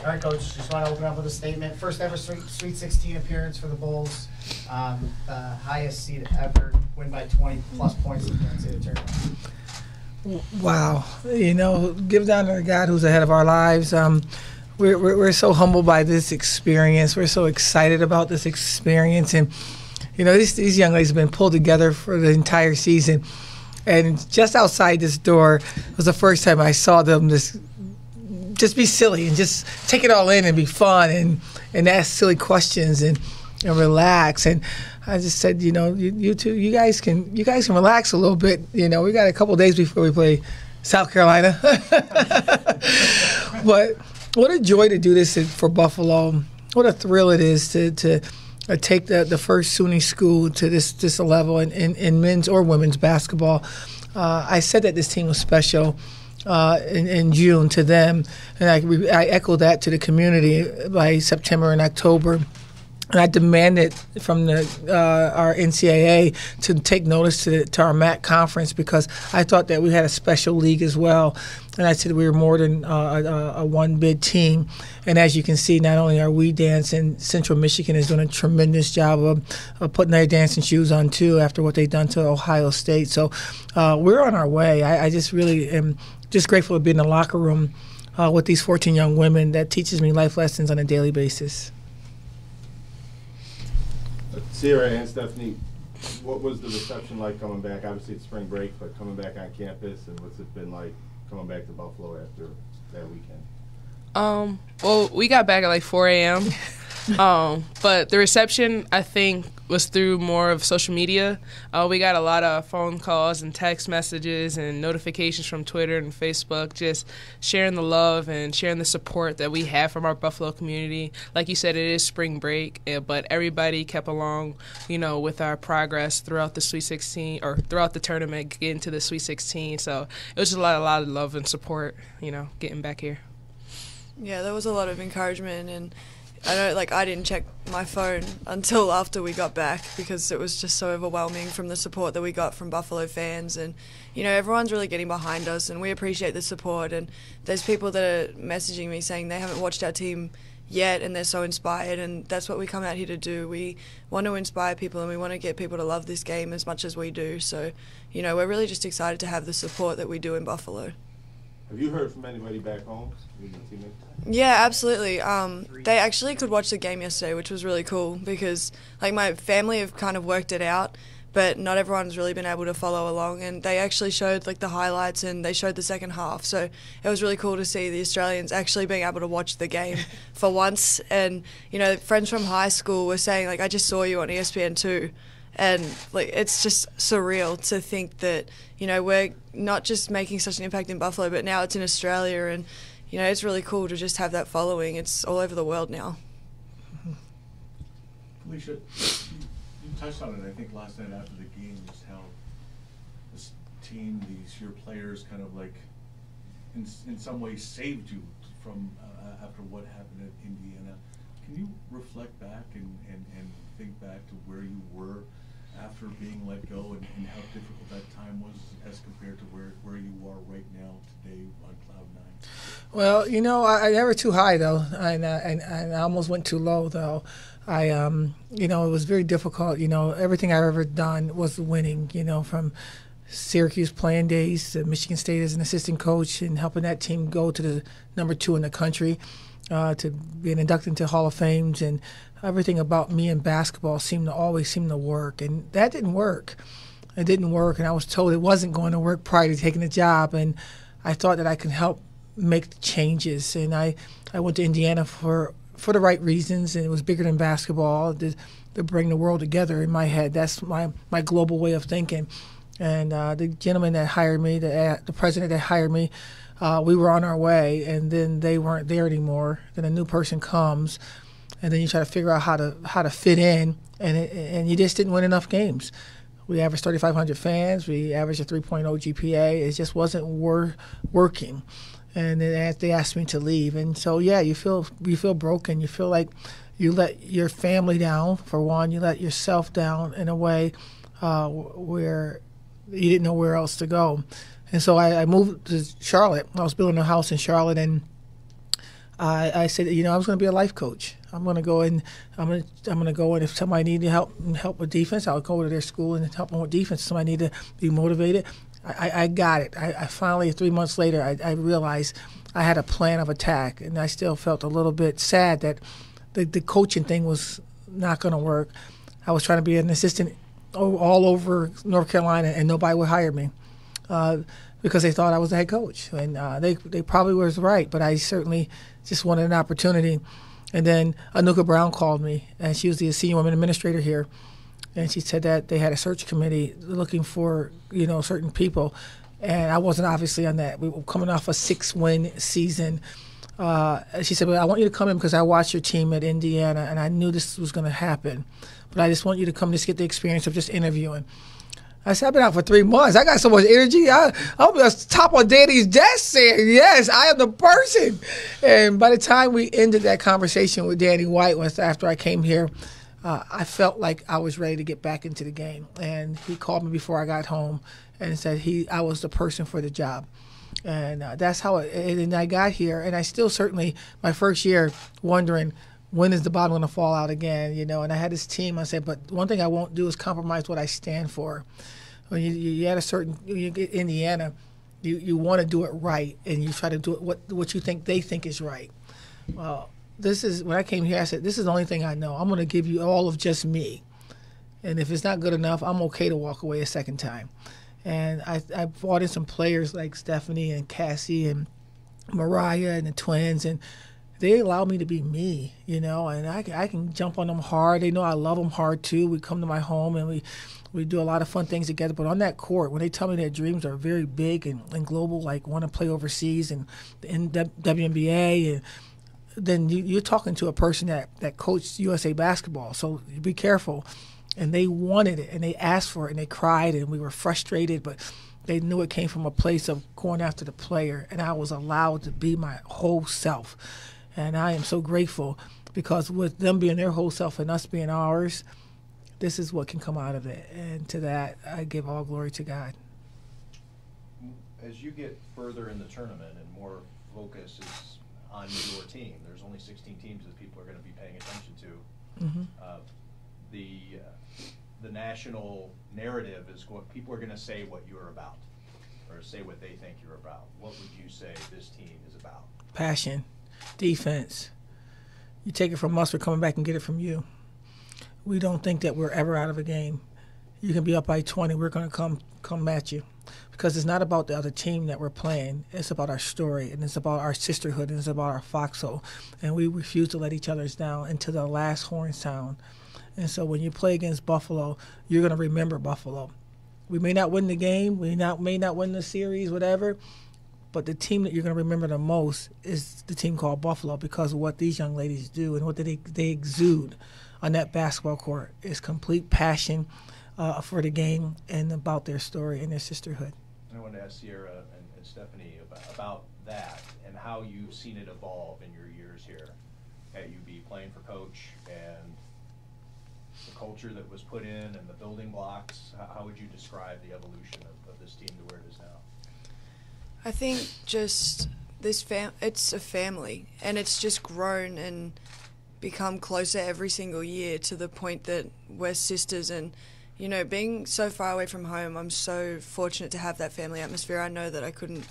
All right, Coach, just want to open up with a statement. First ever Sweet 16 appearance for the Bulls. The highest seed ever, win by 20-plus points in the NCAA tournament. Wow. You know, give down to the God who's ahead of our lives. We're so humbled by this experience. We're so excited about this experience. And, you know, these young ladies have been pulled together for the entire season. And just outside this door was the first time I saw them just be silly and just take it all in and be fun and ask silly questions and relax. And I just said, you know, you guys can relax a little bit. You know, we got a couple of days before we play South Carolina. But what a joy to do this for Buffalo. What a thrill it is to take the first SUNY school to this level in men's or women's basketball. I said that this team was special in June to them, and I echoed that to the community by September and October. And I demanded from our NCAA to take notice to our MAC conference, because I thought that we had a special league as well. And I said we were more than a one-bid team. And as you can see, not only are we dancing, Central Michigan is doing a tremendous job of putting their dancing shoes on, too, after what they've done to Ohio State. So we're on our way. I just really am just grateful to be in the locker room with these 14 young women that teaches me life lessons on a daily basis. Sierra and Stephanie, what was the reception like coming back? Obviously it's spring break, but coming back on campus, and what's it been like coming back to Buffalo after that weekend? Well, we got back at like 4 a.m. But the reception, I think, was through more of social media. We got a lot of phone calls and text messages and notifications from Twitter and Facebook, just sharing the love and sharing the support that we have from our Buffalo community. Like you said, it is spring break, but everybody kept along, you know, with our progress throughout the Sweet 16 or throughout the tournament, getting to the Sweet 16. So it was just a lot of love and support, you know, getting back here. Yeah, there was a lot of encouragement, and I didn't check my phone until after we got back, because it was just so overwhelming from the support that we got from Buffalo fans. And, you know, everyone's really getting behind us, and we appreciate the support. And there's people that are messaging me saying they haven't watched our team yet and they're so inspired, and that's what we come out here to do. We want to inspire people, and we want to get people to love this game as much as we do. So, you know, we're really just excited to have the support that we do in Buffalo. Have you heard from anybody back home? Yeah, absolutely. They actually could watch the game yesterday, which was really cool, because like my family have kind of worked it out, but not everyone's really been able to follow along, and they actually showed like the highlights and they showed the second half. So it was really cool to see the Australians actually being able to watch the game for once. And, you know, friends from high school were saying, like, I just saw you on ESPN2. And like, it's just surreal to think that, you know, we're not just making such an impact in Buffalo, but now it's in Australia. And, you know, it's really cool to just have that following. It's all over the world now. Felicia, you touched on it, I think, last night after the game, just how this team, your players kind of like, in some ways saved you from after what happened at Indiana. Can you reflect back and think back to where you were after being let go, and how difficult that time was as compared to where you are right now today on Cloud 9? Well, you know, I never too high though, and I almost went too low though. You know, it was very difficult. You know, everything I've ever done was winning. You know, from Syracuse playing days to Michigan State as an assistant coach and helping that team go to the #2 in the country, to being inducted into Hall of Fames, and everything about me and basketball always seemed to work, and that didn't work. It didn't work, and I was told it wasn't going to work prior to taking the job, and I thought that I could help make the changes. And I went to Indiana for the right reasons, and it was bigger than basketball, to bring the world together in my head. That's my global way of thinking. And the gentleman that hired me, the president that hired me, we were on our way, and then they weren't there anymore. Then a new person comes, and then you try to figure out how to fit in, and you just didn't win enough games. We averaged 3,500 fans. We averaged a 3.0 GPA. It just wasn't working, and then they asked me to leave. And so, yeah, you feel broken. You feel like you let your family down, for one. You let yourself down in a way where you didn't know where else to go. And so I moved to Charlotte. I was building a house in Charlotte, and I said, I was going to be a life coach. I'm going to go in. I'm going to go in. If somebody needed help with defense, I'll go to their school and help them with defense. If somebody need to be motivated. I got it. I finally, 3 months later, I realized I had a plan of attack, and I still felt a little bit sad that the coaching thing was not going to work. I was trying to be an assistant all over North Carolina, and nobody would hire me because they thought I was the head coach. And they probably was right, but I certainly just wanted an opportunity. And then Anuka Brown called me, and she was the senior women administrator here. And she said that they had a search committee looking for, certain people. And I wasn't obviously on that. We were coming off a 6-win season. She said, well, I want you to come in because I watched your team at Indiana, and I knew this was going to happen. But I just want you to come just get the experience of just interviewing. I said, I've been out for 3 months. I got so much energy. I'll be on top of Danny's desk saying, yes, I am the person. And by the time we ended that conversation with Danny White, after I came here, I felt like I was ready to get back into the game. And he called me before I got home and said I was the person for the job. And that's how and I got here. And I still certainly, my first year, wondering, when is the bottom going to fall out again? And I had this team. I said, but one thing I won't do is compromise what I stand for. When you at you get Indiana, you want to do it right, and you try to do it what you think they think is right. Well, when I came here, I said, this is the only thing I know. I'm going to give you all of just me. And if it's not good enough, I'm okay to walk away a second time. And I brought in some players like Stephanie and Cassie and Mariah and the twins, and they allow me to be me, and I can jump on them hard. They know I love them hard too. We come to my home and we do a lot of fun things together. But on that court, when they tell me their dreams are very big and global, like want to play overseas and in WNBA, and then you're talking to a person that coached USA basketball. So be careful. And they wanted it, and they asked for it, and they cried, and we were frustrated, but they knew it came from a place of going after the player, and I was allowed to be my whole self. And I am so grateful because with them being their whole self and us being ours, this is what can come out of it. And to that, I give all glory to God. As you get further in the tournament and more focus is on your team, there's only 16 teams that people are going to be paying attention to. Mm-hmm. The national narrative is what people are going to say what you're about, or say what they think you're about. What would you say this team is about? Passion, defense. You take it from us, we're coming back and get it from you. We don't think that we're ever out of a game. You can be up by 20, we're going to come at you. Because it's not about the other team that we're playing. It's about our story, and it's about our sisterhood, and it's about our foxhole. And we refuse to let each other down until the last horn sound. And so when you play against Buffalo, you're going to remember Buffalo. We may not win the game, may not win the series, whatever, but the team that you're going to remember the most is the team called Buffalo, because of what these young ladies do and what they exude on that basketball court is complete passion for the game and about their story and their sisterhood. I wanted to ask Sierra and Stephanie about that and how you've seen it evolve in your years here at UB, playing for Coach, and the culture that was put in and the building blocks. How would you describe the evolution of this team to where it is now? I think just it's a family, and it's just grown and become closer every single year to the point that we're sisters. And being so far away from home, I'm so fortunate to have that family atmosphere. I know that I couldn't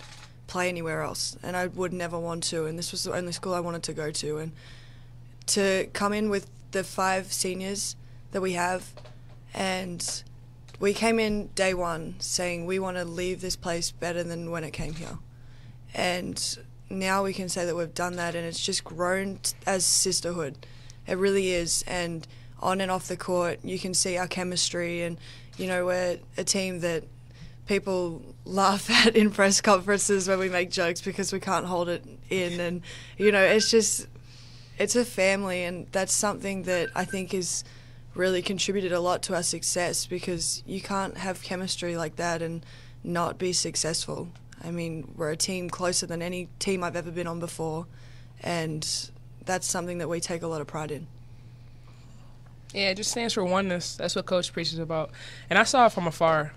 play anywhere else, and I would never want to, and this was the only school I wanted to go to. And to come in with the 5 seniors that we have, and we came in day one saying we want to leave this place better than when it came here. And now we can say that we've done that, and it's just grown as sisterhood. It really is. And on and off the court, you can see our chemistry, and we're a team that people laugh at in press conferences when we make jokes because we can't hold it in. And it's a family, and that's something that I think is really contributed a lot to our success, because you can't have chemistry like that and not be successful. I mean, we're a team closer than any team I've ever been on before, and that's something that we take a lot of pride in. Yeah, it just stands for oneness. That's what Coach preaches about. And I saw it from afar.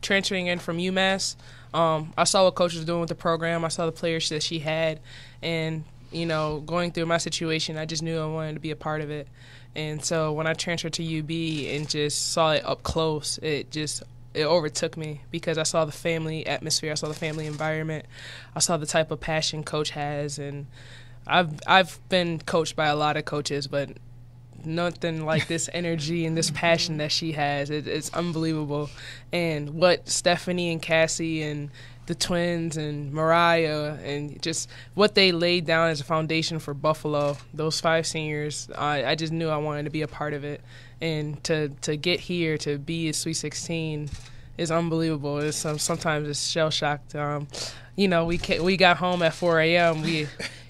Transferring in from UMass, I saw what Coach was doing with the program. I saw the players that she had. And going through my situation, I just knew I wanted to be a part of it. And so when I transferred to UB and just saw it up close, it overtook me because I saw the family atmosphere, I saw the family environment, I saw the type of passion Coach has, and I've been coached by a lot of coaches, but nothing like this energy and this passion that she has. It's unbelievable. And what Stephanie and Cassie and the twins and Mariah and just what they laid down as a foundation for Buffalo, those 5 seniors, I just knew I wanted to be a part of it. And to get here, to be a Sweet 16 is unbelievable. Sometimes it's shell-shocked. We got home at 4 a.m.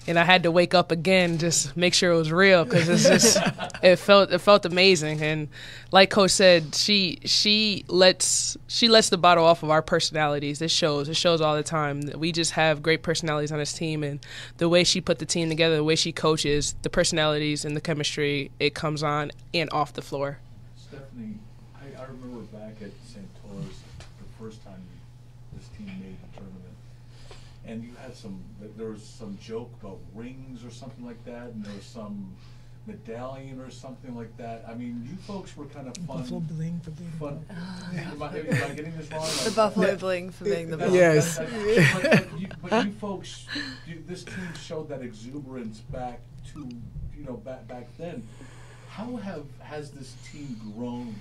And I had to wake up again, just make sure it was real, because it felt amazing. And like Coach said, she lets the bottle off of our personalities. It shows all the time. We just have great personalities on this team, and the way she put the team together, the way she coaches, the personalities and the chemistry, it comes on and off the floor. Stephanie, I remember back at St. Taurus the first time this team made the tournament. And you had there was some joke about rings or something like that, and there was some medallion or something like that. I mean, you folks were kind of fun. Buffalo bling for being fun. Am I getting this wrong? The Buffalo bling for being the best. Yes. But you folks, this team showed that exuberance back then. How has this team grown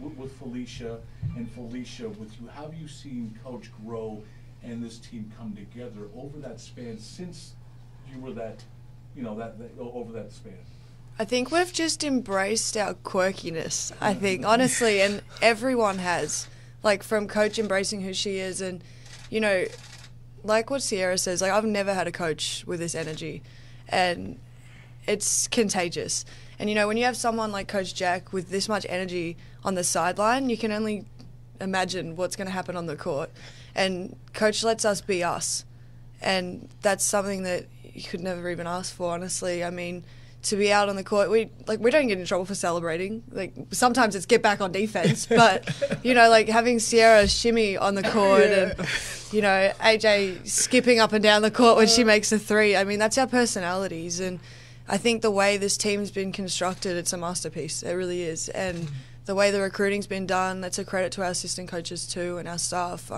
with Felicia and Felicia with you? How have you seen Coach grow and this team come together over that span since you were over that span? I think we've just embraced our quirkiness, I think, honestly, and everyone has. Like, from Coach embracing who she is, and, like what Sierra says, like, I've never had a coach with this energy, and it's contagious. And, when you have someone like Coach Jack with this much energy on the sideline, you can only imagine what's going to happen on the court. And Coach lets us be us. And that's something that you could never even ask for, honestly. I mean, to be out on the court, we don't get in trouble for celebrating. Like, sometimes it's get back on defense. But, like having Sierra shimmy on the court and, AJ skipping up and down the court when she makes a 3. I mean, that's our personalities. And I think the way this team's been constructed, it's a masterpiece. It really is. And the way the recruiting's been done, that's a credit to our assistant coaches too and our staff.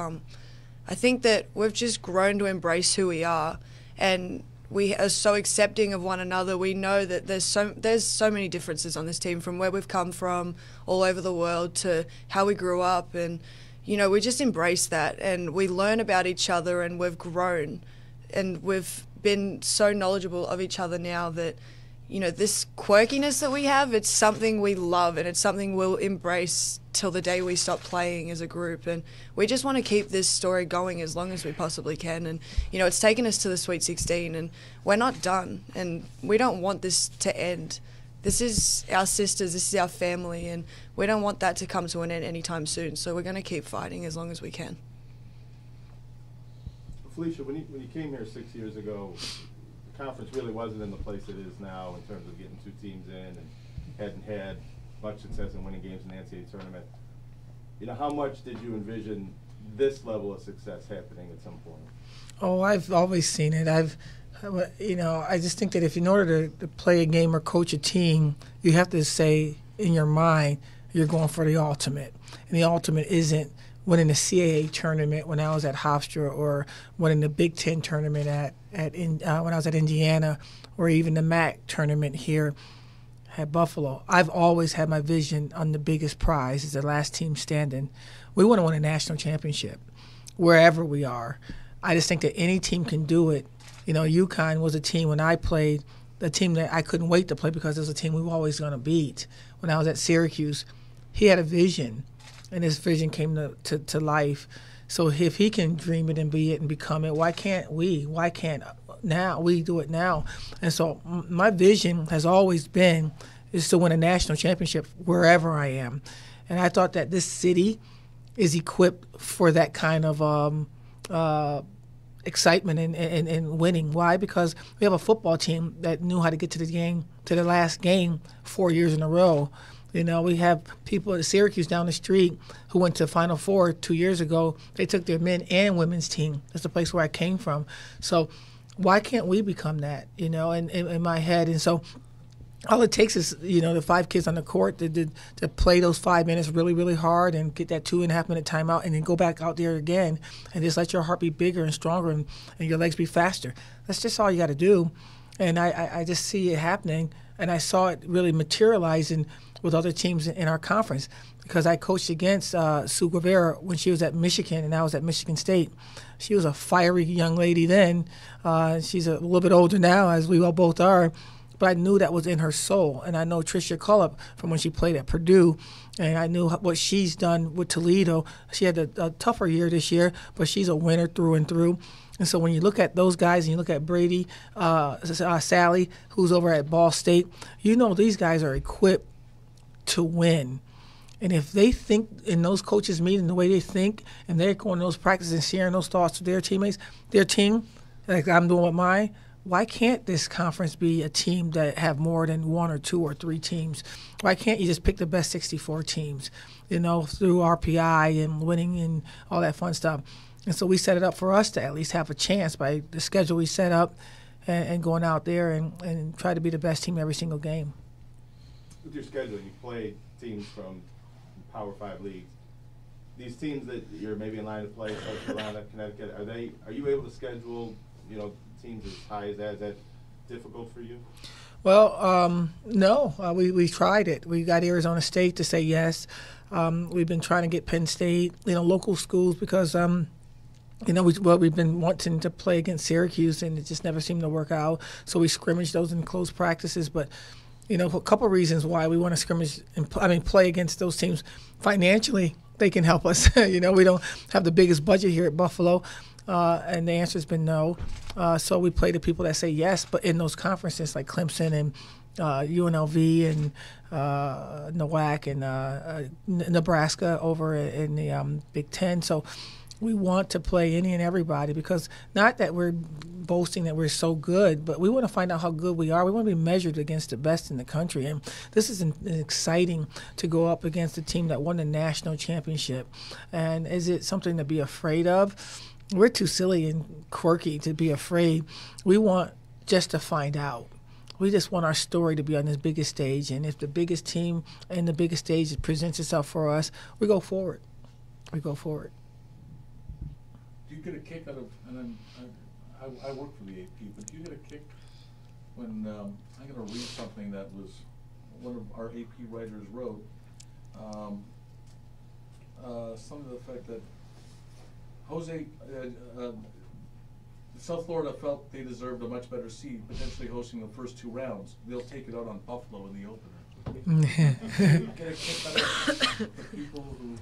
I think that we've just grown to embrace who we are, and we are so accepting of one another. We know that there's so many differences on this team, from where we've come from all over the world to how we grew up, and we just embrace that, and we learn about each other, and we've grown, and we've been so knowledgeable of each other now that this quirkiness that we have, it's something we love, and it's something we'll embrace till the day we stop playing as a group. And we just want to keep this story going as long as we possibly can. And, it's taken us to the Sweet 16, and we're not done, and we don't want this to end. This is our sisters, this is our family, and we don't want that to come to an end anytime soon. So we're going to keep fighting as long as we can. Felicia, when you came here 6 years ago, the conference really wasn't in the place it is now in terms of getting 2 teams in, and hadn't had much success in winning games in the NCAA tournament. How much did you envision this level of success happening at some point? Oh, I've always seen it. I just think that if in order to play a game or coach a team, you have to say in your mind you're going for the ultimate. And the ultimate isn't winning the CAA tournament when I was at Hofstra, or winning the Big Ten tournament when I was at Indiana, or even the MAC tournament here at Buffalo. I've always had my vision on the biggest prize as the last team standing. We want to win a national championship wherever we are. I just think that any team can do it. UConn was a team when I played, the team that I couldn't wait to play because it was a team we were always going to beat. When I was at Syracuse, he had a vision, and his vision came to life. So if he can dream it and be it and become it, why can't we? Why can't now we do it now? And so my vision has always been is to win a national championship wherever I am. And I thought that this city is equipped for that kind of excitement and winning. Why? Because we have a football team that knew how to get to the last game 4 years in a row. We have people at Syracuse down the street who went to Final Four 2 years ago. They took their men and women's team. That's the place where I came from. So why can't we become that, in my head? And so all it takes is, the 5 kids on the court to play those 5 minutes really, really hard and get that 2.5-minute timeout and then go back out there again and just let your heart be bigger and stronger and your legs be faster. That's just all you got to do. And I just see it happening, and I saw it really materializing with other teams in our conference because I coached against Sue Guevara when she was at Michigan and I was at Michigan State. She was a fiery young lady then. She's a little bit older now, as we all both are. But I knew that was in her soul. And I know Tricia Cullop from when she played at Purdue, and I knew what she's done with Toledo. She had a tougher year this year, but she's a winner through and through. And so when you look at those guys and you look at Brady, Sally, who's over at Ball State, these guys are equipped to win. And if they think in those coaches' meetings the way they think, and they're going to those practices and sharing those thoughts with their teammates, their team, like I'm doing with mine, why can't this conference be a team that have more than 1 or 2 or 3 teams? Why can't you just pick the best 64 teams, through RPI and winning and all that fun stuff? And so we set it up for us to at least have a chance by the schedule we set up and going out there and try to be the best team every single game. With your schedule, you played teams from Power 5 leagues. These teams that you're maybe in line to play, South Carolina, Connecticut, are you able to schedule, teams as high as that? Is that difficult for you? Well, no. We tried it. We got Arizona State to say yes. We've been trying to get Penn State, local schools, because we've been wanting to play against Syracuse, and it just never seemed to work out. So we scrimmaged those in close practices. But, for a couple of reasons why we want to scrimmage and play against those teams. Financially, they can help us. We don't have the biggest budget here at Buffalo. And the answer's been no. So we play the people that say yes, but in those conferences like Clemson and UNLV and NOAC and Nebraska over in the Big Ten. So we want to play any and everybody, because not that we're boasting that we're so good, but we want to find out how good we are. We want to be measured against the best in the country. And this is exciting to go up against a team that won the national championship. And is it something to be afraid of? We're too silly and quirky to be afraid. We want just to find out. We just want our story to be on this biggest stage. And if the biggest team and the biggest stage presents itself for us, we go forward. We go forward. Do you get a kick out of, and I work for the AP, but do you get a kick when I'm going to read something that was one of our AP writers wrote, something to the effect that South Florida felt they deserved a much better seed, potentially hosting the first 2 rounds. They'll take it out on Buffalo in the opener. Get a kick out of the people who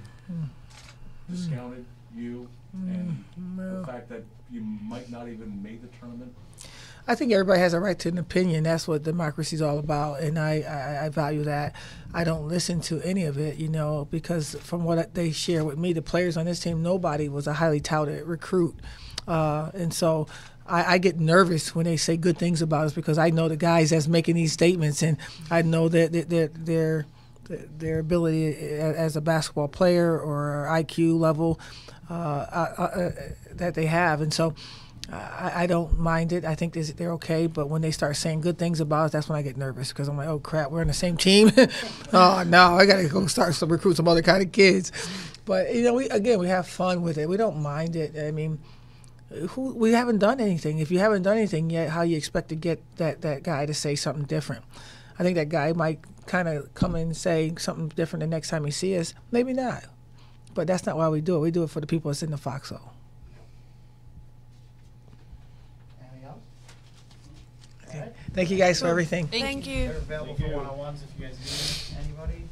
discounted you and the fact that you might not even make the tournament? I think everybody has a right to an opinion. That's what democracy is all about, and I value that. I don't listen to any of it, because from what they share with me, the players on this team, nobody was a highly touted recruit. And so I get nervous when they say good things about us, because I know the guys that's making these statements, and I know that their ability as a basketball player or IQ level that they have. And so I don't mind it. I think they're okay. But when they start saying good things about us, that's when I get nervous, because I'm like, oh, crap, we're on the same team. Oh, no, I got to go start to recruit some other kind of kids. But, we have fun with it. We don't mind it. I mean, we haven't done anything. If you haven't done anything yet, how you expect to get that guy to say something different? I think that guy might kind of come in and say something different the next time he sees us. Maybe not. But that's not why we do it. We do it for the people that's in the foxhole. Anything else? Thank you guys for everything. Thank you. They're available for one-on-ones if you guys need anybody.